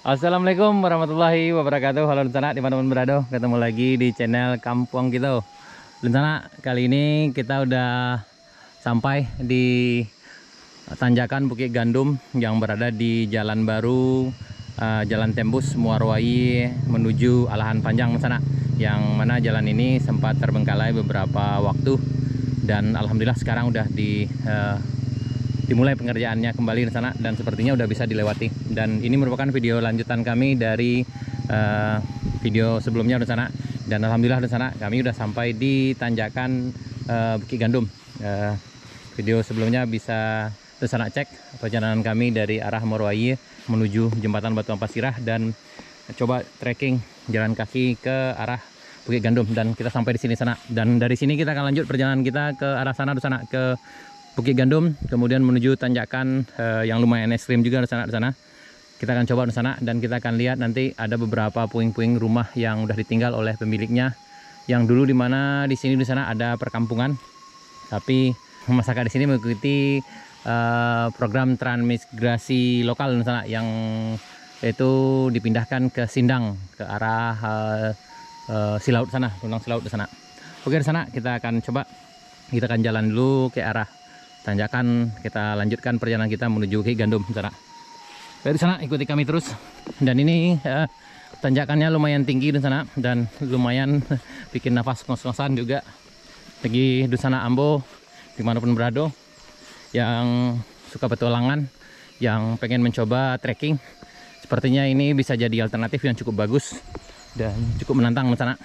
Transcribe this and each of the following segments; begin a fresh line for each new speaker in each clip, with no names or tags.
Assalamualaikum warahmatullahi wabarakatuh. Halo Lentana teman-teman berado, ketemu lagi di channel Kampung kita. Lentana, kali ini kita udah sampai di tanjakan Bukit Gandum yang berada di Jalan Baru, Jalan Tembus Muarowai menuju Alahan Panjang Lentana. Yang mana jalan ini sempat terbengkalai beberapa waktu dan alhamdulillah sekarang udah dimulai pengerjaannya kembali di sana dan sepertinya udah bisa dilewati. Dan ini merupakan video lanjutan kami dari video sebelumnya di sana. Dan alhamdulillah di sana kami udah sampai di tanjakan Bukit Gandum. Video sebelumnya bisa di sana cek perjalanan kami dari arah Muarowai menuju jembatan Batu Ampas Sirah dan coba trekking jalan kaki ke arah Bukit Gandum, dan kita sampai di sini sana. Dan dari sini kita akan lanjut perjalanan kita ke arah sana di sana ke Bukit Gandum, kemudian menuju tanjakan yang lumayan ekstrim juga di sana. Kita akan coba di sana dan kita akan lihat nanti ada beberapa puing-puing rumah yang udah ditinggal oleh pemiliknya. Yang dulu di mana di sini di sana ada perkampungan, tapi masyarakat di sini mengikuti program transmigrasi lokal di sana yang itu dipindahkan ke Sindang ke arah Silaut sana, Gunung Silaut di sana. Oke, di sana kita akan coba, kita akan jalan dulu ke arah tanjakan, kita lanjutkan perjalanan kita menuju Bukit Gandum sana. Dari sana ikuti kami terus. Dan ini tanjakannya lumayan tinggi di sana dan lumayan bikin nafas ngos-ngosan juga. Lagi di sana Ambo, dimanapun berada, yang suka petualangan, yang pengen mencoba trekking, sepertinya ini bisa jadi alternatif yang cukup bagus dan cukup menantang di sana.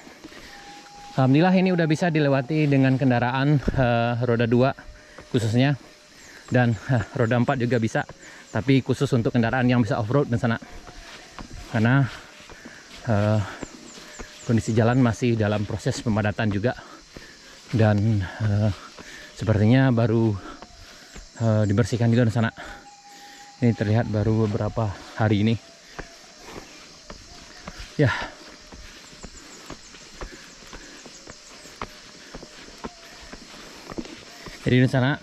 Alhamdulillah ini udah bisa dilewati dengan kendaraan roda 2 khususnya, dan roda 4 juga bisa, tapi khusus untuk kendaraan yang bisa off-road di sana karena kondisi jalan masih dalam proses pemadatan juga, dan sepertinya baru dibersihkan juga di sana. Ini terlihat baru beberapa hari ini ya. Jadi di sana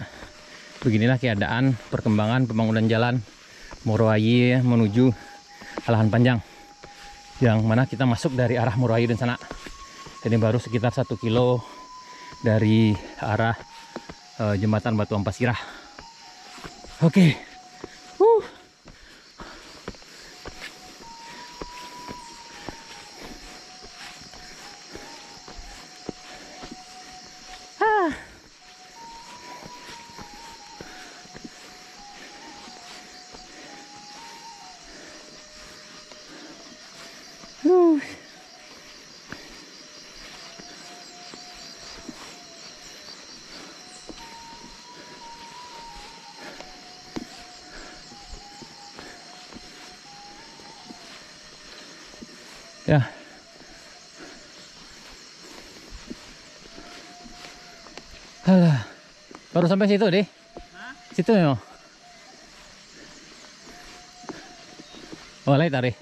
beginilah keadaan perkembangan pembangunan jalan Muarowai menuju Alahan Panjang, yang mana kita masuk dari arah Muarowai di sana. Ini baru sekitar 1 kilo dari arah jembatan Batu Ampas Sirah. Oke. Ya. Alah. Baru sampai situ deh. Situ ya. Boleh tarik.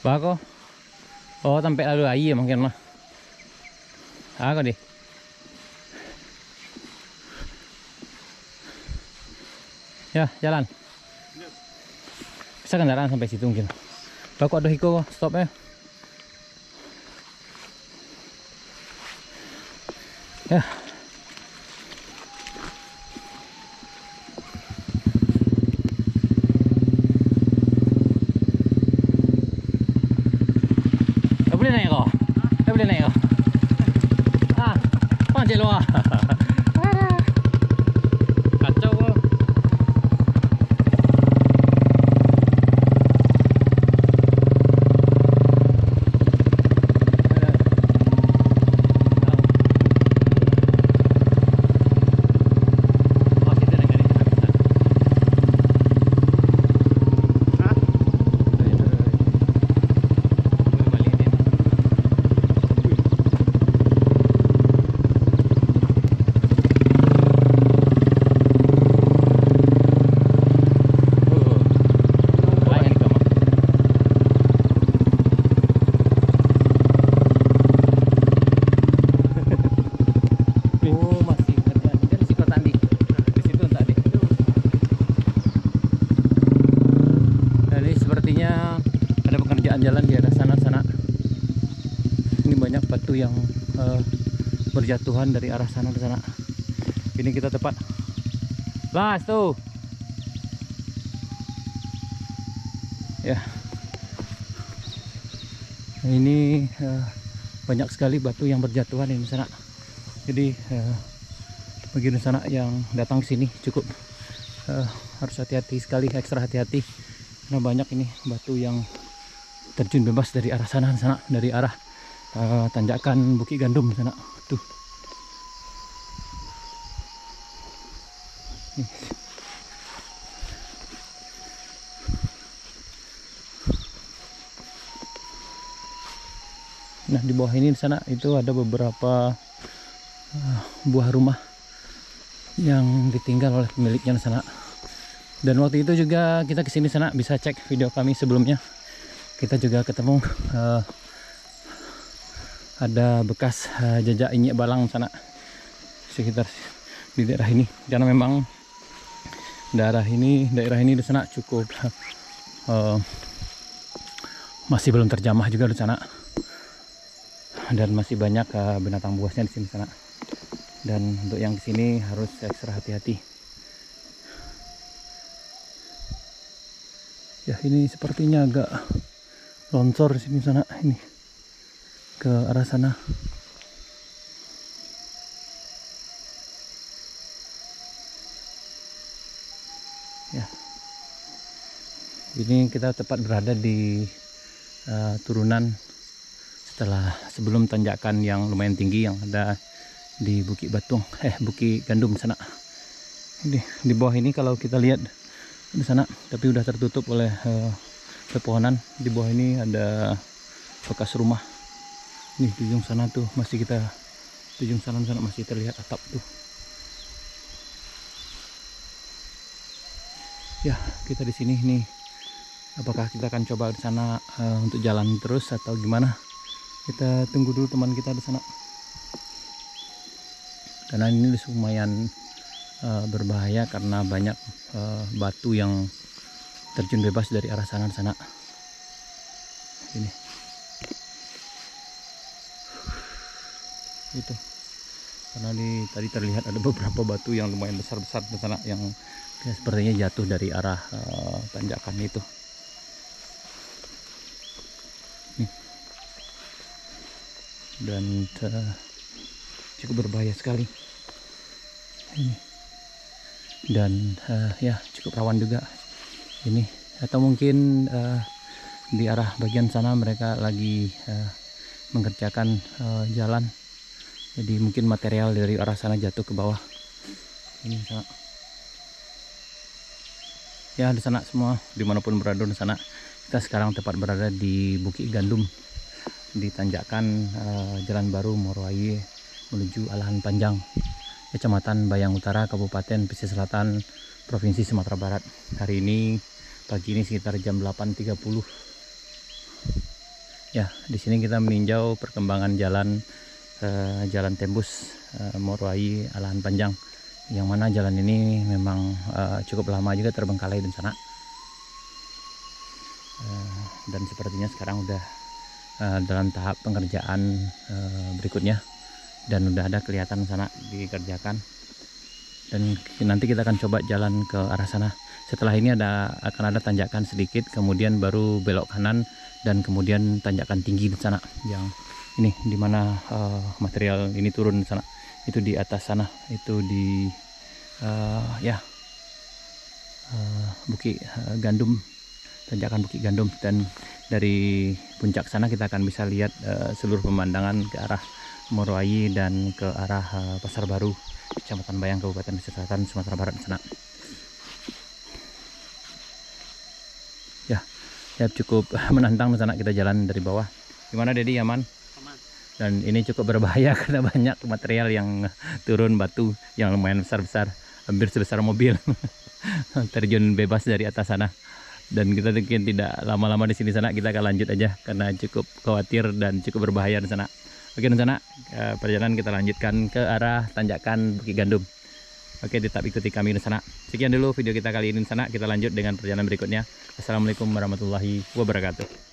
Bako. Oh, sampai lalu air mungkin mah. Aku deh. Ya, jalan. Bisa kendaraan sampai situ mungkin. Bako ada hiko stop ya. Ya. Tak boleh naik kau. Tak boleh naik kau. Ah, panjang luar. Kacau kau. berjatuhan dari arah sana ke sana. Ini kita tepat. Las tuh. Ya. Ini banyak sekali batu yang berjatuhan di sana. Jadi bagi sana yang datang ke sini cukup harus hati-hati sekali, ekstra hati-hati karena banyak ini batu yang terjun bebas dari arah sana, dari arah tanjakan Bukit Gandum sana tuh. Nih. Nah di bawah ini di sana itu ada beberapa buah rumah yang ditinggal oleh pemiliknya di sana. Dan waktu itu juga kita kesini sana, bisa cek video kami sebelumnya. Kita juga ketemu ada bekas jejak inyek balang sana sekitar di daerah ini. Karena memang daerah ini di sana cukup masih belum terjamah juga di sana. Dan masih banyak binatang buasnya di sini sana. Dan untuk yang kesini harus ekstra hati-hati. Ya ini sepertinya agak longsor di sini sana, ini ke arah sana. Ya, ini kita tepat berada di turunan setelah sebelum tanjakan yang lumayan tinggi yang ada di Bukit Gandum sana. Ini di bawah ini kalau kita lihat di sana, tapi udah tertutup oleh pepohonan. Di bawah ini ada bekas rumah. Nih di ujung sana tuh masih masih terlihat atap tuh. Ya kita di sini nih. Apakah kita akan coba ke sana untuk jalan terus atau gimana? Kita tunggu dulu teman kita di sana. Karena ini lumayan berbahaya karena banyak batu yang terjun bebas dari arah sana. Ini. Itu. Karena tadi terlihat ada beberapa batu yang lumayan besar-besar di sana yang sepertinya jatuh dari arah tanjakan itu. Dan cukup berbahaya sekali ini, dan ya cukup rawan juga ini. Atau mungkin di arah bagian sana mereka lagi mengerjakan jalan, jadi mungkin material dari arah sana jatuh ke bawah ini sana. Ya di sana semua, dimanapun berada di sana, kita sekarang tepat berada di Bukit Gandum, di tanjakan Jalan Baru Morowali menuju Alahan Panjang, Kecamatan Bayang Utara, Kabupaten Pesisir Selatan, Provinsi Sumatera Barat. Hari ini pagi ini sekitar jam 8.30. Ya, di sini kita meninjau perkembangan jalan tembus Morowali Alahan Panjang, yang mana jalan ini memang cukup lama juga terbengkalai di sana. Dan sepertinya sekarang udah dalam tahap pengerjaan berikutnya, dan udah ada kelihatan sana dikerjakan. Dan nanti kita akan coba jalan ke arah sana. Setelah ini akan ada tanjakan sedikit, kemudian baru belok kanan, dan kemudian tanjakan tinggi di sana yang ini, dimana material ini turun di sana. Itu di atas sana, itu di Bukit Gandum, tanjakan Bukit Gandum. Dan dari puncak sana kita akan bisa lihat seluruh pemandangan ke arah Morowali dan ke arah Pasar Baru, Kecamatan Bayang, Kabupaten Pesisir Selatan, Sumatera Barat sana. Ya cukup menantang di sana, kita jalan dari bawah. Gimana Dedi, aman? Aman. Dan ini cukup berbahaya karena banyak material yang turun, batu yang lumayan besar-besar, hampir sebesar mobil terjun bebas dari atas sana. Dan kita mungkin tidak lama-lama di sini sana, kita akan lanjut aja karena cukup khawatir dan cukup berbahaya di sana. Oke di sana, perjalanan kita lanjutkan ke arah tanjakan Bukit Gandum. Oke, tetap ikuti kami di sana. Sekian dulu video kita kali ini di sana, kita lanjut dengan perjalanan berikutnya. Assalamualaikum warahmatullahi wabarakatuh.